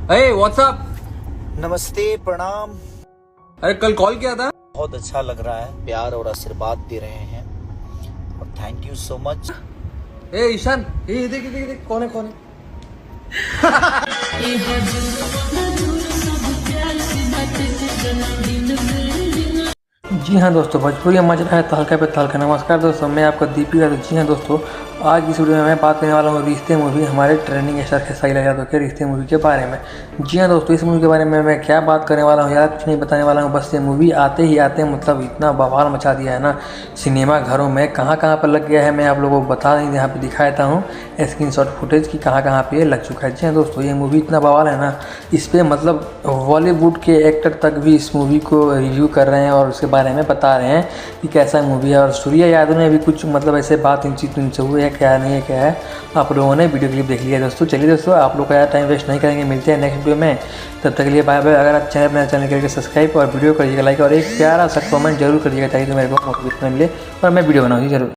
Hey, what's up? नमस्ते, प्रणाम। अरे कल कॉल किया था। बहुत अच्छा लग रहा है, प्यार और आशीर्वाद दे रहे हैं और थैंक यू सो मच। ए ईशान, ये देख देख देख कौन है। जी हाँ दोस्तों, भोजपुरी मच रहा है तहलका पे तहलका। नमस्कार दोस्तों, मैं आपका दीपी है। जी हाँ दोस्तों, आज इस वीडियो में मैं बात करने वाला हूँ रिश्ते मूवी, हमारे ट्रेंडिंग स्टार खेसारी लाल यादव के रिश्ते मूवी के बारे में। जी हाँ दोस्तों, इस मूवी के बारे में मैं क्या बात करने वाला हूँ यार, कुछ नहीं बताने वाला हूँ। बस ये मूवी आते ही मतलब इतना बवाल मचा दिया है ना सिनेमा घरों में, कहाँ पर लग गया है मैं आप लोगों को बता दें, यहाँ पे दिखा देता हूँ स्क्रीनशॉट फुटेज की कहाँ पे लग चुका है। जी हाँ दोस्तों, ये मूवी इतना बवाल है ना, इस पर बॉलीवुड के एक्टर तक भी इस मूवी को रिव्यू कर रहे हैं और उसके बारे में बता रहे हैं कि कैसा मूवी है। और सूर्या यादव ने भी कुछ ऐसे बात इनसे हुई है, क्या नहीं है क्या है, आप लोगों ने वीडियो क्लिप देख लिया दोस्तों। चलिए दोस्तों, आप लोग का टाइम वेस्ट नहीं करेंगे, मिलते हैं नेक्स्ट वीडियो में। तब तक के लिए बाय बाय। अगर आप चैनल करके सब्सक्राइब और वीडियो करिएगा लाइक और एक प्यारा सा कमेंट जरूर करिएगा ताकि मेरे को मोटिवेशन मिले और मैं वीडियो बनाऊँगी जरूर।